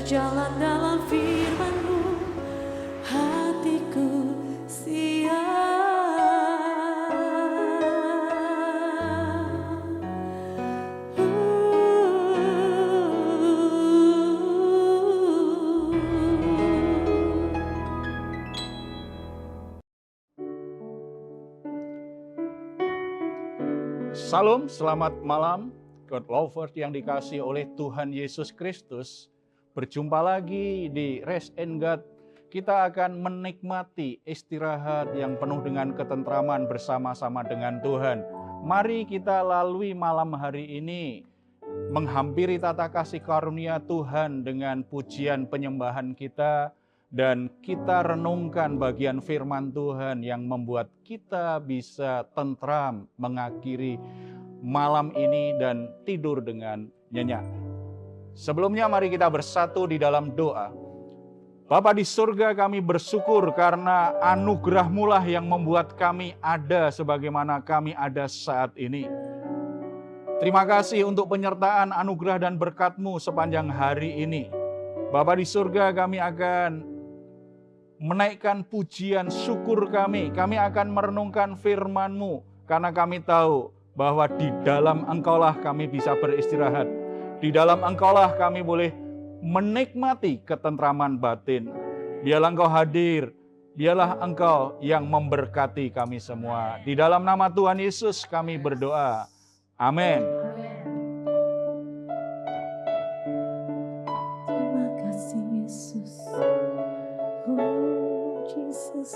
berjalan dalam firman-Mu, hatiku siap. Salam, selamat malam, God lovers yang dikasihi oleh Tuhan Yesus Kristus. Berjumpa lagi di Rest in God. Kita akan menikmati istirahat yang penuh dengan ketentraman bersama-sama dengan Tuhan. Mari kita lalui malam hari ini menghampiri tata kasih karunia Tuhan dengan pujian penyembahan kita, dan kita renungkan bagian firman Tuhan yang membuat kita bisa tentram mengakhiri malam ini dan tidur dengan nyenyak. Sebelumnya mari kita bersatu di dalam doa. Bapa di surga, kami bersyukur karena anugerah-Mu lah yang membuat kami ada sebagaimana kami ada saat ini. Terima kasih untuk penyertaan anugerah dan berkat-Mu sepanjang hari ini. Bapa di surga, kami akan menaikkan pujian syukur kami. Kami akan merenungkan firman-Mu karena kami tahu bahwa di dalam Engkaulah kami bisa beristirahat. Di dalam Engkaulah kami boleh menikmati ketentraman batin. Biarlah Engkau hadir, biarlah Engkau yang memberkati kami semua. Di dalam nama Tuhan Yesus kami berdoa. Amin. Terima kasih Yesus. Oh Yesus,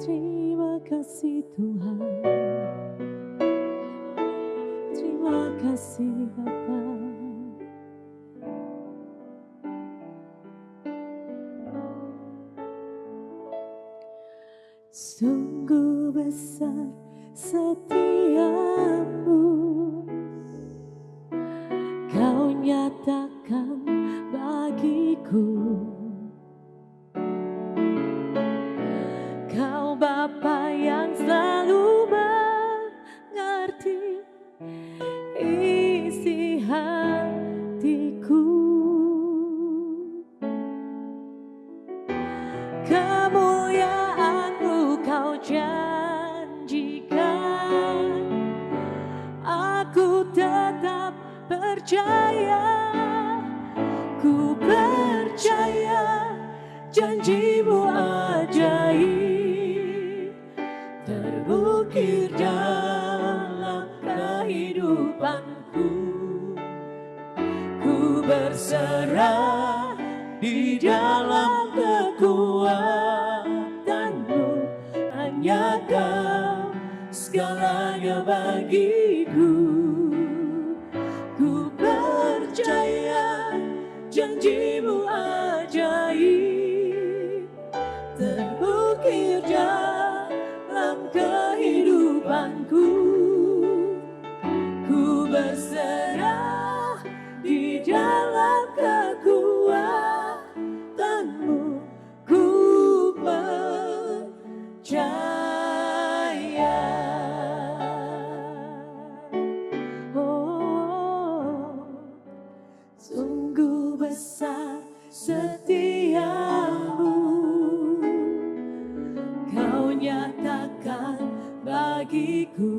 terima kasih Tuhan. Terima kasih Bapa. Sungguh besar setiamu, Kau nyatakan bagiku. Kau Bapa yang selalu mengerti isi hatiku. Kemuliaan-Mu Kau janjikan, aku tetap percaya. Ku percaya janji-Mu ajaib terukir dalam kehidupanku. Ku berserah di dalam kekuatan-Mu, hanya Kau segalanya bagiku. Ku percaya janji-Mu ajaib terukir dalam kehidupanku. Ku berserah di dalam kekuatan-Mu. Ku percaya. Oh, sungguh besar setiamu, Kau nyatakan bagiku.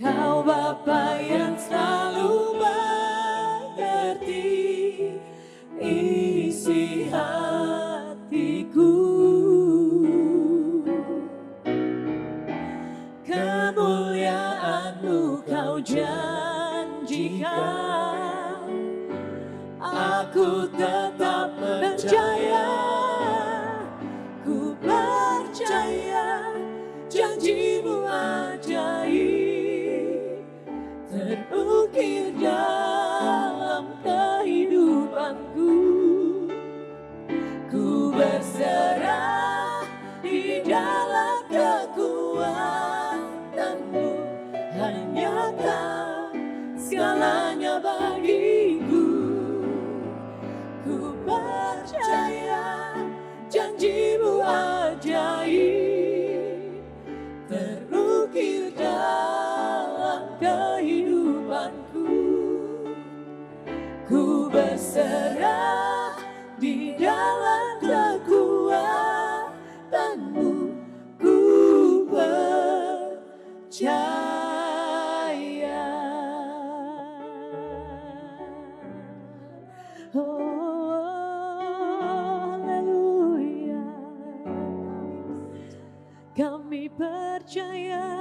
Kau Bapa yang selalu mengerti isi hatiku. Kemuliaan-Mu Kau janjikan, aku tetap percaya. Ku percaya janji-Mu ajaib terukir dalam kehidupanku. Ku berserah di dalam kekuatan-Mu, hanya Kau segalanya bagiku. Ku percaya percaya. Oh, haleluya. Kami percaya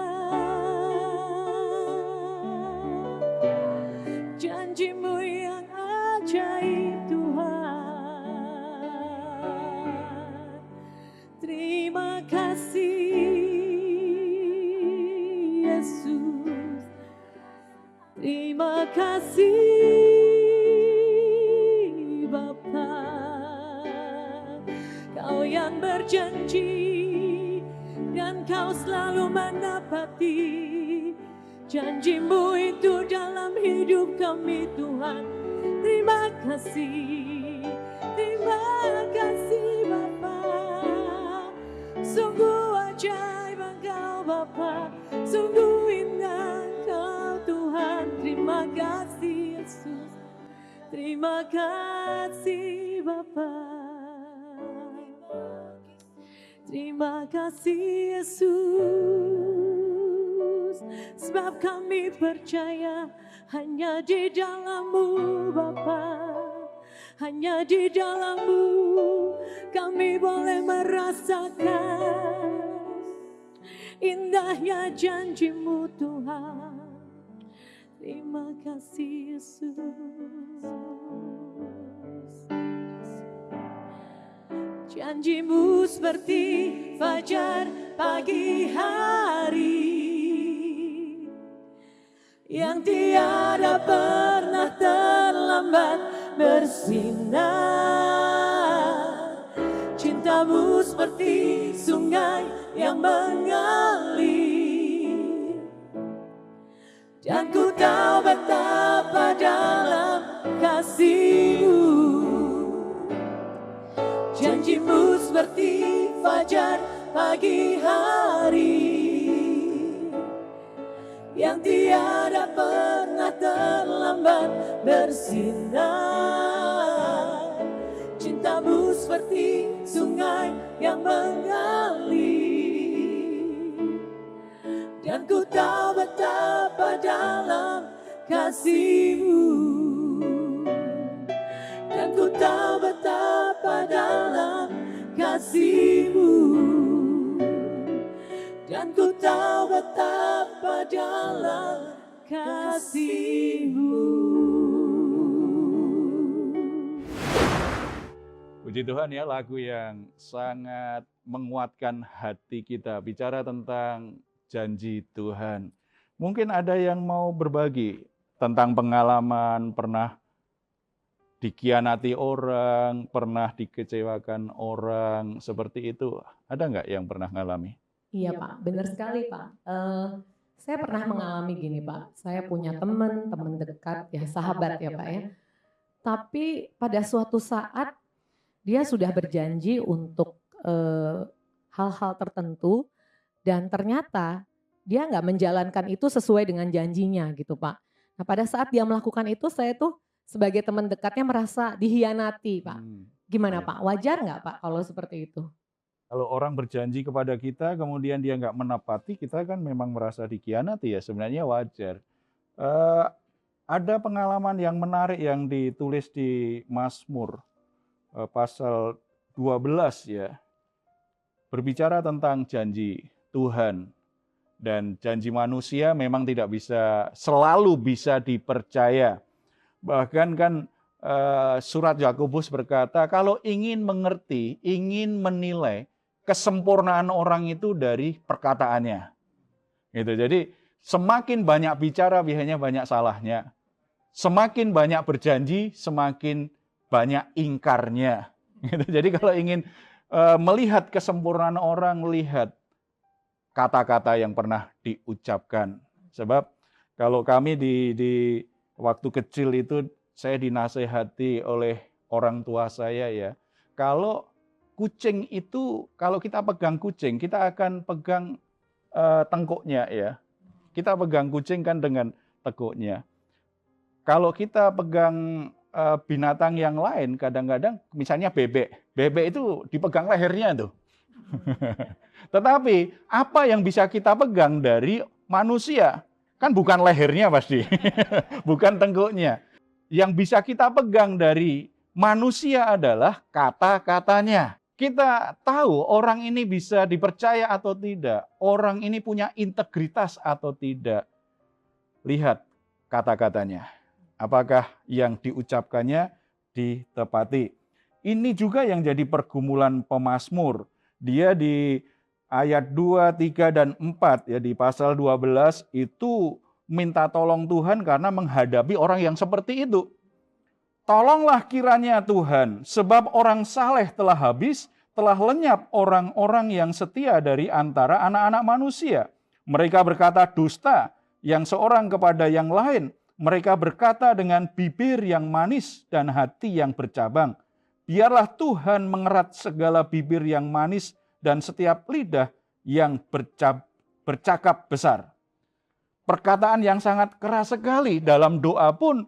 janji-Mu yang ajaib Tuhan. Terima kasih Yesus. Terima kasih Bapa. Kau yang berjanji dan Kau selalu menepati janji-Mu itu dalam hidup kami Tuhan. Terima kasih Bapa. Sungguh ajaib Engkau Bapa, sungguh indah Engkau Tuhan. Terima kasih Yesus, terima kasih Bapa. Terima kasih Yesus, sebab kami percaya hanya di dalam-Mu Bapa, hanya di dalam-Mu kami boleh merasakan indahnya janji-Mu Tuhan. Terima kasih Yesus. Janji-Mu seperti fajar pagi hari yang tiada pernah terlambat bersinar. Cinta-Mu seperti sungai yang mengalir, dan ku tahu betapa dalam kasih-Mu. Janji-Mu seperti fajar pagi hari yang tiada pernah terlambat bersinar. Cinta-Mu seperti sungai yang mengalir, dan ku tahu betapa dalam kasih-Mu, dan ku tahu betapa dalam kasih-Mu, dan ku tahu betapa dalam kasih-Mu. Puji Tuhan ya, lagu yang sangat menguatkan hati kita, bicara tentang janji Tuhan. Mungkin ada yang mau berbagi tentang pengalaman pernah dikhianati orang, pernah dikecewakan orang, seperti itu. Ada nggak yang pernah ngalami? Iya Pak, benar sekali Pak. Saya pernah mengalami gini Pak, saya punya teman dekat, ya sahabat ya Pak ya. Tapi pada suatu saat dia sudah berjanji untuk hal-hal tertentu, dan ternyata dia nggak menjalankan itu sesuai dengan janjinya gitu Pak. Nah pada saat dia melakukan itu, saya tuh sebagai teman dekatnya merasa dihianati Pak. Gimana Pak, wajar nggak Pak kalau seperti itu? Kalau orang berjanji kepada kita, kemudian dia nggak menepati, kita kan memang merasa dikhianati ya, sebenarnya wajar. Ada pengalaman yang menarik yang ditulis di Mazmur pasal 12 ya, berbicara tentang janji Tuhan. Dan janji manusia memang tidak selalu bisa dipercaya. Bahkan kan surat Yakobus berkata, kalau ingin mengerti, ingin menilai, kesempurnaan orang itu dari perkataannya. Gitu. Jadi semakin banyak bicara, biasanya banyak salahnya. Semakin banyak berjanji, semakin banyak ingkarnya. Gitu. Jadi kalau ingin melihat kesempurnaan orang, melihat kata-kata yang pernah diucapkan. Sebab kalau kami di waktu kecil itu, saya dinasehati oleh orang tua saya ya, kalau kucing itu, kalau kita pegang kucing, kita akan pegang tengkuknya ya. Kita pegang kucing kan dengan tengkuknya. Kalau kita pegang binatang yang lain, kadang-kadang misalnya bebek itu dipegang lehernya tuh. Tetapi apa yang bisa kita pegang dari manusia. Kan bukan lehernya pasti, bukan tengkuknya. Yang bisa kita pegang dari manusia adalah kata-katanya. Kita tahu orang ini bisa dipercaya atau tidak, orang ini punya integritas atau tidak. Lihat kata-katanya, apakah yang diucapkannya ditepati. Ini juga yang jadi pergumulan pemazmur. Dia di ayat 2, 3, dan 4 ya, di pasal 12 itu minta tolong Tuhan karena menghadapi orang yang seperti itu. Tolonglah kiranya Tuhan, sebab orang saleh telah habis, telah lenyap orang-orang yang setia dari antara anak-anak manusia. Mereka berkata dusta yang seorang kepada yang lain. Mereka berkata dengan bibir yang manis dan hati yang bercabang. Biarlah Tuhan mengerat segala bibir yang manis dan setiap lidah yang bercakap besar. Perkataan yang sangat keras sekali. Dalam doa pun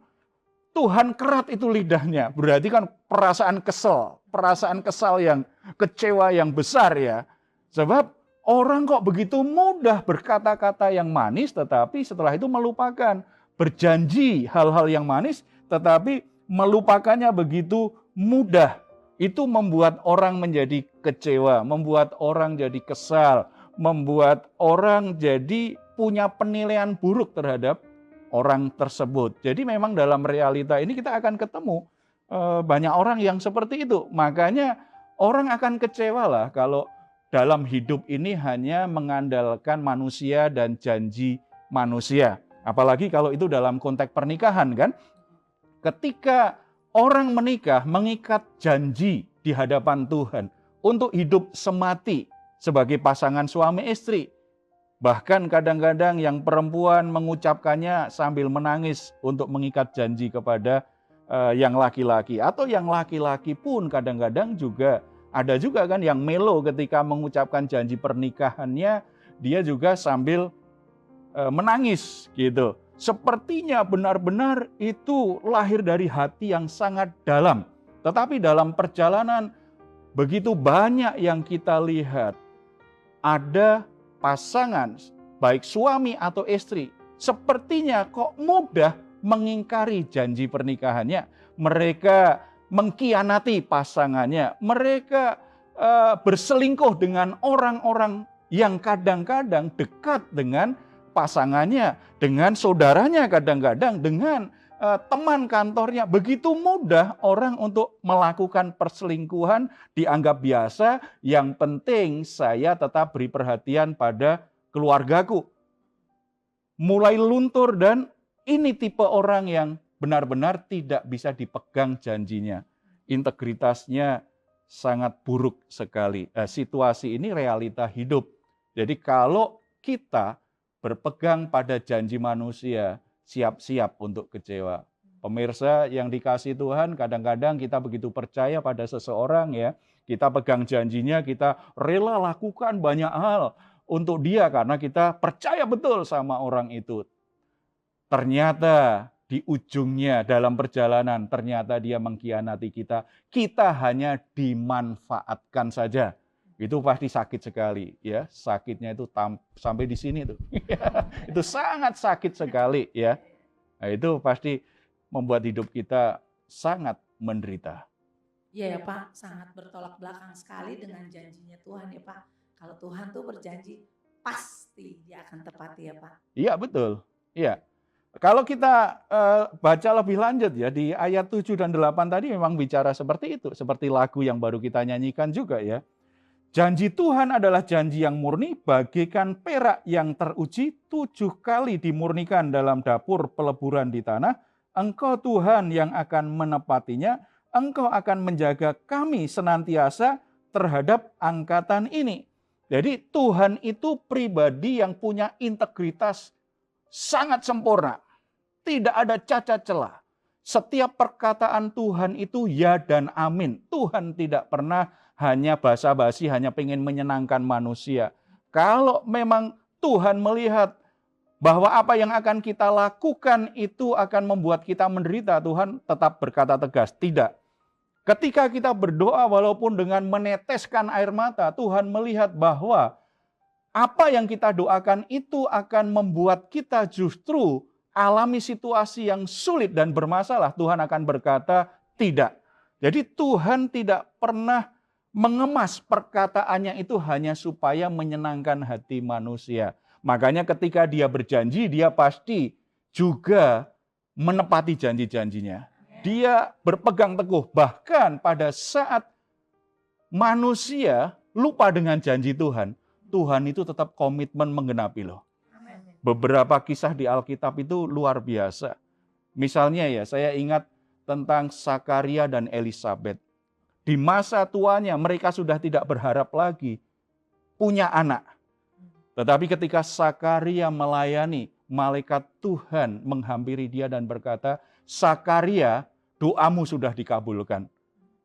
Tuhan kerat itu lidahnya. Berarti kan perasaan kesal yang kecewa yang besar ya. Sebab orang kok begitu mudah berkata-kata yang manis tetapi setelah itu melupakan. Berjanji hal-hal yang manis tetapi melupakannya begitu mudah. Itu membuat orang menjadi kecewa, membuat orang jadi kesal, membuat orang jadi punya penilaian buruk terhadap orang tersebut. Jadi memang dalam realita ini kita akan ketemu banyak orang yang seperti itu. Makanya orang akan kecewa lah kalau dalam hidup ini hanya mengandalkan manusia dan janji manusia. Apalagi kalau itu dalam konteks pernikahan kan. Ketika orang menikah mengikat janji di hadapan Tuhan untuk hidup semati sebagai pasangan suami istri. Bahkan kadang-kadang yang perempuan mengucapkannya sambil menangis untuk mengikat janji kepada yang laki-laki. Atau yang laki-laki pun kadang-kadang juga ada juga kan yang melo ketika mengucapkan janji pernikahannya, dia juga sambil menangis gitu. Sepertinya benar-benar itu lahir dari hati yang sangat dalam. Tetapi dalam perjalanan begitu banyak yang kita lihat. Ada pasangan, baik suami atau istri, sepertinya kok mudah mengingkari janji pernikahannya. Mereka mengkhianati pasangannya. Mereka berselingkuh dengan orang-orang yang kadang-kadang dekat dengan pasangannya, dengan saudaranya kadang-kadang, dengan teman kantornya. Begitu mudah orang untuk melakukan perselingkuhan, dianggap biasa, yang penting saya tetap beri perhatian pada keluargaku. Mulai luntur dan ini tipe orang yang benar-benar tidak bisa dipegang janjinya. Integritasnya sangat buruk sekali. Situasi ini realita hidup. Jadi kalau kita berpegang pada janji manusia, siap-siap untuk kecewa. Pemirsa yang dikasihi Tuhan, kadang-kadang kita begitu percaya pada seseorang ya, kita pegang janjinya, kita rela lakukan banyak hal untuk dia karena kita percaya betul sama orang itu. Ternyata di ujungnya dalam perjalanan, ternyata dia mengkhianati kita. Kita hanya dimanfaatkan saja. Itu pasti sakit sekali ya, sakitnya itu sampai di sini tuh. Itu sangat sakit sekali ya. Nah, itu pasti membuat hidup kita sangat menderita. Iya ya Pak, sangat bertolak belakang sekali dengan janjinya Tuhan ya Pak. Kalau Tuhan tuh berjanji pasti dia akan tepati ya Pak. Iya betul. Iya. Kalau kita baca lebih lanjut ya di ayat 7 dan 8 tadi memang bicara seperti itu, seperti lagu yang baru kita nyanyikan juga ya. Janji Tuhan adalah janji yang murni, bagaikan perak yang teruji 7 kali dimurnikan dalam dapur peleburan di tanah. Engkau Tuhan yang akan menepatinya, Engkau akan menjaga kami senantiasa terhadap angkatan ini. Jadi Tuhan itu pribadi yang punya integritas sangat sempurna. Tidak ada cacat celah. Setiap perkataan Tuhan itu ya dan amin. Tuhan tidak pernah hanya basa-basi, hanya pengen menyenangkan manusia. Kalau memang Tuhan melihat bahwa apa yang akan kita lakukan itu akan membuat kita menderita, Tuhan tetap berkata tegas, tidak. Ketika kita berdoa walaupun dengan meneteskan air mata, Tuhan melihat bahwa apa yang kita doakan itu akan membuat kita justru alami situasi yang sulit dan bermasalah, Tuhan akan berkata, tidak. Jadi Tuhan tidak pernah mengemas perkataannya itu hanya supaya menyenangkan hati manusia. Makanya ketika dia berjanji, dia pasti juga menepati janji-janjinya. Dia berpegang teguh, bahkan pada saat manusia lupa dengan janji Tuhan, Tuhan itu tetap komitmen menggenapi loh. Beberapa kisah di Alkitab itu luar biasa. Misalnya ya, saya ingat tentang Sakaria dan Elisabet. Di masa tuanya mereka sudah tidak berharap lagi punya anak. Tetapi ketika Sakaria melayani, malaikat Tuhan menghampiri dia dan berkata, Sakaria, doamu sudah dikabulkan.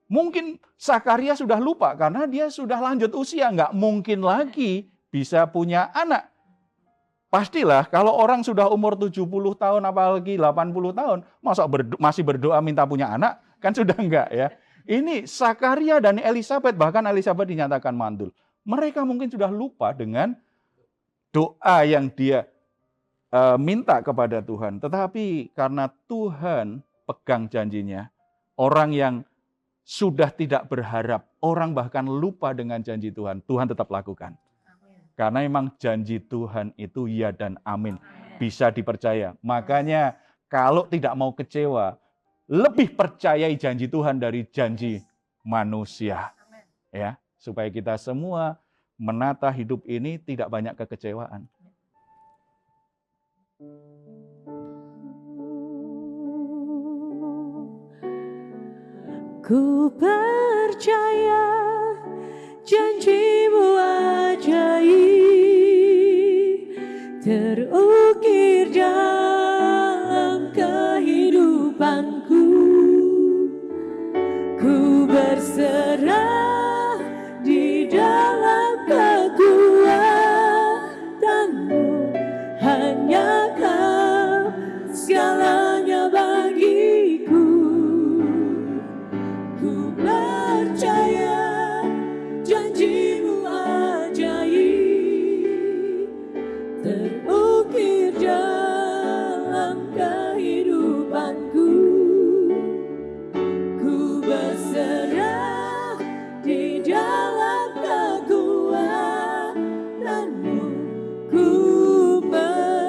Mungkin Sakaria sudah lupa karena dia sudah lanjut usia, nggak mungkin lagi bisa punya anak. Pastilah kalau orang sudah umur 70 tahun apalagi 80 tahun, masih berdoa minta punya anak, kan sudah enggak ya. Ini Sakaria dan Elisabet, bahkan Elisabet dinyatakan mandul. Mereka mungkin sudah lupa dengan doa yang dia minta kepada Tuhan. Tetapi karena Tuhan pegang janjinya, orang yang sudah tidak berharap, orang bahkan lupa dengan janji Tuhan, Tuhan tetap lakukan. Karena memang janji Tuhan itu ya dan amin. Bisa dipercaya. Makanya kalau tidak mau kecewa, lebih percayai janji Tuhan dari janji manusia. Ya, supaya kita semua menata hidup ini tidak banyak kekecewaan. Ku percaya janjimu ajaib terukir dalam kehidupanku. Ku berserah di dalam kekuatanmu, hanya Kau segalanya bagiku. Ku percaya janjimu ajaib terukir dalam kehidupanku. Ku berserah di dalam kekuatanmu. Ku percaya.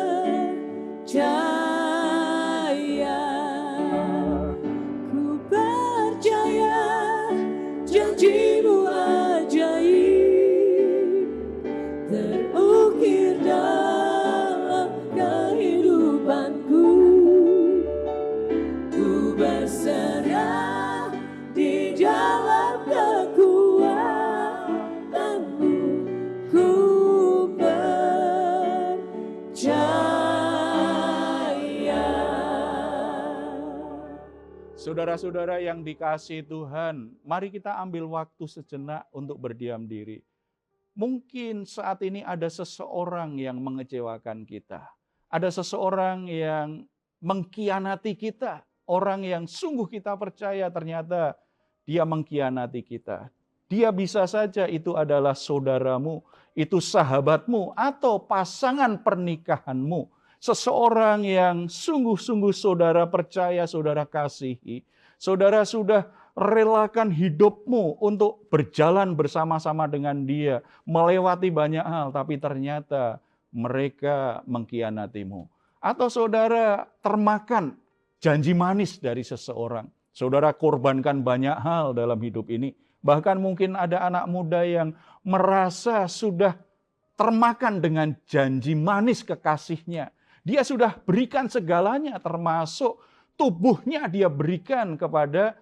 Ku percaya janjimu ajaib terukir dalam kehidupanku. Ku berserah di dalam kekuatanmu. Ku percaya. Saudara-saudara yang dikasihi Tuhan, mari kita ambil waktu sejenak untuk berdiam diri. Mungkin saat ini ada seseorang yang mengecewakan kita. Ada seseorang yang mengkhianati kita. Orang yang sungguh kita percaya ternyata dia mengkhianati kita. Dia bisa saja itu adalah saudaramu, itu sahabatmu, atau pasangan pernikahanmu. Seseorang yang sungguh-sungguh saudara percaya, saudara kasihi. Saudara sudah relakan hidupmu untuk berjalan bersama-sama dengan dia. Melewati banyak hal, tapi ternyata mereka mengkhianatimu. Atau saudara termakan janji manis dari seseorang. Saudara korbankan banyak hal dalam hidup ini. Bahkan mungkin ada anak muda yang merasa sudah termakan dengan janji manis kekasihnya. Dia sudah berikan segalanya, termasuk tubuhnya dia berikan kepada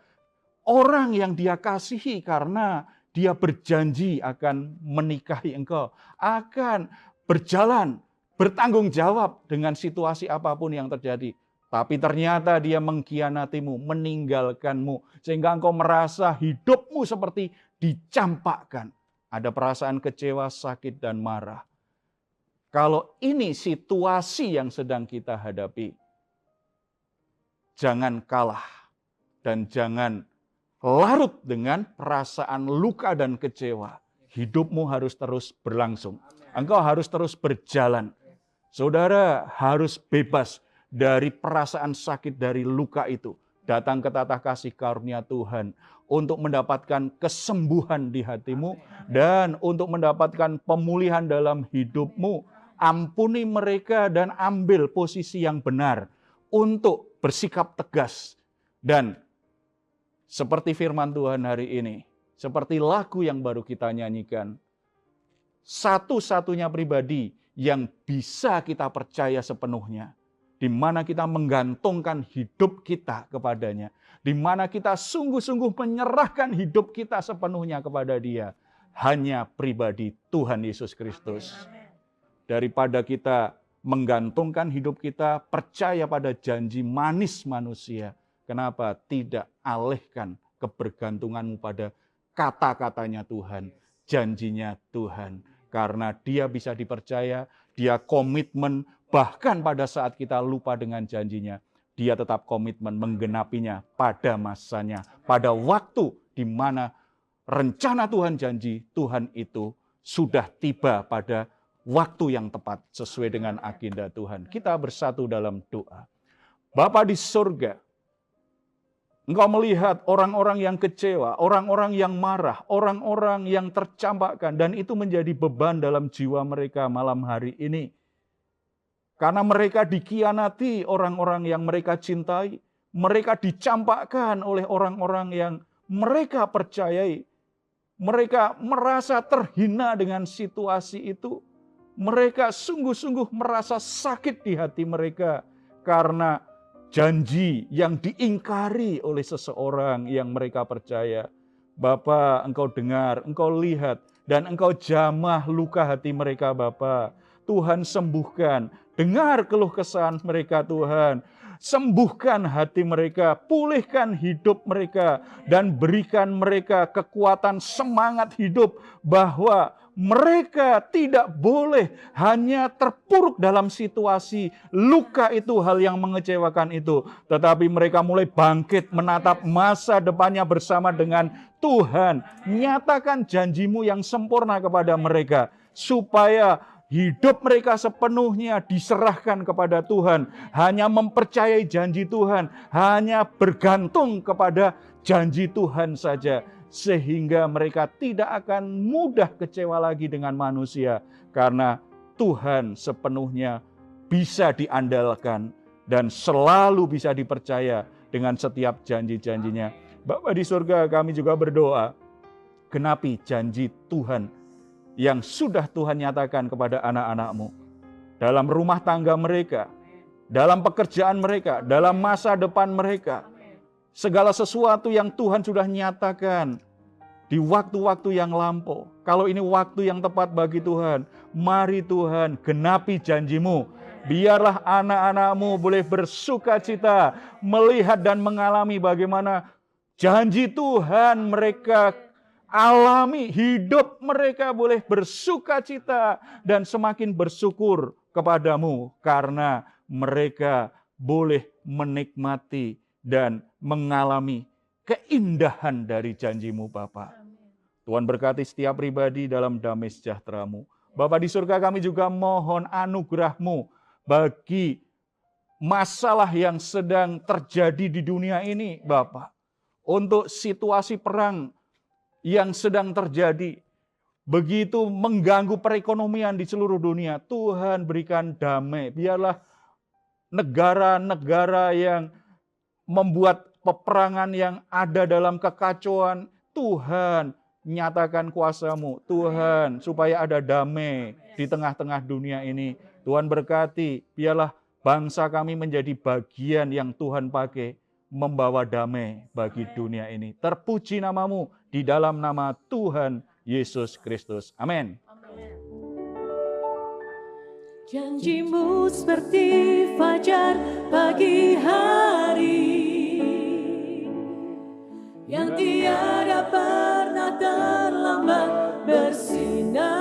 orang yang dia kasihi karena dia berjanji akan menikahi engkau, akan berjalan, bertanggung jawab dengan situasi apapun yang terjadi. Tapi ternyata dia mengkhianatimu, meninggalkanmu, sehingga engkau merasa hidupmu seperti dicampakkan. Ada perasaan kecewa, sakit, dan marah. Kalau ini situasi yang sedang kita hadapi, jangan kalah dan jangan larut dengan perasaan luka dan kecewa. Hidupmu harus terus berlangsung. Engkau harus terus berjalan. Saudara harus bebas dari perasaan sakit, dari luka itu. Datang ke tatah kasih karunia Tuhan untuk mendapatkan kesembuhan di hatimu dan untuk mendapatkan pemulihan dalam hidupmu. Ampuni mereka dan ambil posisi yang benar untuk bersikap tegas. Dan seperti firman Tuhan hari ini, seperti lagu yang baru kita nyanyikan, satu-satunya pribadi yang bisa kita percaya sepenuhnya, di mana kita menggantungkan hidup kita kepadanya, di mana kita sungguh-sungguh menyerahkan hidup kita sepenuhnya kepada Dia, hanya pribadi Tuhan Yesus Kristus. Daripada kita menggantungkan hidup kita percaya pada janji manis manusia, kenapa tidak alihkan kebergantunganmu pada kata-katanya Tuhan, janjinya Tuhan. Karena Dia bisa dipercaya, Dia komitmen, bahkan pada saat kita lupa dengan janjinya, Dia tetap komitmen menggenapinya pada masanya, pada waktu di mana rencana Tuhan janji, Tuhan itu sudah tiba pada waktu yang tepat sesuai dengan agenda Tuhan. Kita bersatu dalam doa. Bapa di surga, Engkau melihat orang-orang yang kecewa, orang-orang yang marah, orang-orang yang tercampakkan, dan itu menjadi beban dalam jiwa mereka malam hari ini. Karena mereka dikhianati orang-orang yang mereka cintai, mereka dicampakkan oleh orang-orang yang mereka percayai. Mereka merasa terhina dengan situasi itu. Mereka sungguh-sungguh merasa sakit di hati mereka karena janji yang diingkari oleh seseorang yang mereka percaya. Bapa, Engkau dengar, Engkau lihat, dan Engkau jamah luka hati mereka, Bapa. Tuhan sembuhkan, dengar keluh kesah mereka, Tuhan. Sembuhkan hati mereka, pulihkan hidup mereka, dan berikan mereka kekuatan semangat hidup bahwa mereka tidak boleh hanya terpuruk dalam situasi luka itu, hal yang mengecewakan itu. Tetapi mereka mulai bangkit menatap masa depannya bersama dengan Tuhan. Nyatakan janjimu yang sempurna kepada mereka, supaya hidup mereka sepenuhnya diserahkan kepada Tuhan. Hanya mempercayai janji Tuhan, hanya bergantung kepada janji Tuhan saja. Sehingga mereka tidak akan mudah kecewa lagi dengan manusia. Karena Tuhan sepenuhnya bisa diandalkan dan selalu bisa dipercaya dengan setiap janji-janjinya. Bapa di surga, kami juga berdoa, genapi janji Tuhan yang sudah Tuhan nyatakan kepada anak-anak-Mu. Dalam rumah tangga mereka, dalam pekerjaan mereka, dalam masa depan mereka. Segala sesuatu yang Tuhan sudah nyatakan di waktu-waktu yang lampau. Kalau ini waktu yang tepat bagi Tuhan, mari Tuhan genapi janji-Mu. Biarlah anak-anak-Mu boleh bersuka cita melihat dan mengalami bagaimana janji Tuhan mereka alami. Hidup mereka boleh bersuka cita dan semakin bersyukur kepadamu karena mereka boleh menikmati dan mengalami keindahan dari janji-Mu, Bapa. Tuhan berkati setiap pribadi dalam damai sejahtera-Mu. Bapa di surga, kami juga mohon anugerah-Mu bagi masalah yang sedang terjadi di dunia ini, Bapa. Untuk situasi perang yang sedang terjadi, begitu mengganggu perekonomian di seluruh dunia. Tuhan berikan damai. Biarlah negara-negara yang membuat peperangan yang ada dalam kekacauan, Tuhan nyatakan kuasa-Mu, Tuhan, supaya ada damai di tengah-tengah dunia ini. Tuhan berkati, biarlah bangsa kami menjadi bagian yang Tuhan pakai membawa damai bagi dunia ini. Terpuji nama-Mu di dalam nama Tuhan Yesus Kristus. Amin. Janji-Mu seperti fajar pagi hari yang tiada pernah terlambat bersinar.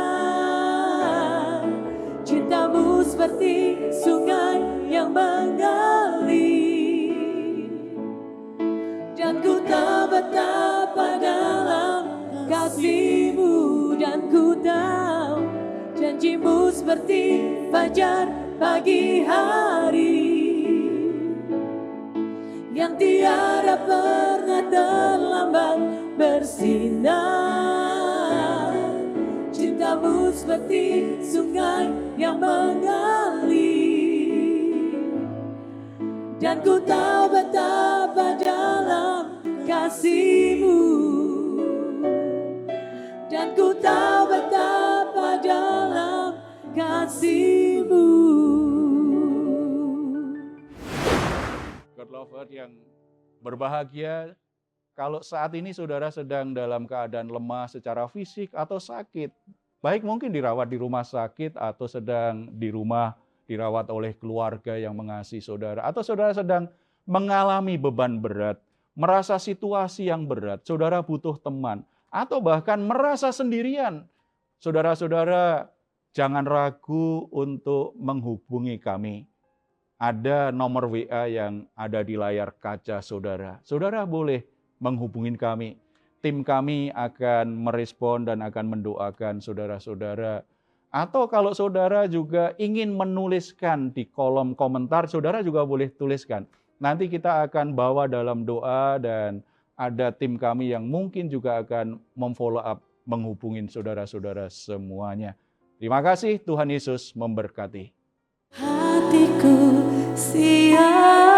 Cinta-Mu seperti sungai yang mengalir, dan ku tahu betapa dalam kasih-Mu, dan ku tahu janji Janjimu seperti fajar pagi hari yang tiada pernah terlambat bersinar. Cintamu seperti sungai yang mengalir, dan ku tahu betapa dalam kasih-Mu, dan ku tahu betapa dalam kasih-Mu. God Lover yang berbahagia, kalau saat ini saudara sedang dalam keadaan lemah secara fisik atau sakit, baik mungkin dirawat di rumah sakit atau sedang di rumah dirawat oleh keluarga yang mengasihi saudara, atau saudara sedang mengalami beban berat, merasa situasi yang berat, saudara butuh teman, atau bahkan merasa sendirian. Saudara-saudara, jangan ragu untuk menghubungi kami. Ada nomor WA yang ada di layar kaca saudara. Saudara boleh menghubungi kami. Tim kami akan merespon dan akan mendoakan saudara-saudara. Atau kalau saudara juga ingin menuliskan di kolom komentar, saudara juga boleh tuliskan. Nanti kita akan bawa dalam doa dan ada tim kami yang mungkin juga akan memfollow up, menghubungi saudara-saudara semuanya. Terima kasih, Tuhan Yesus memberkati. Hatiku siap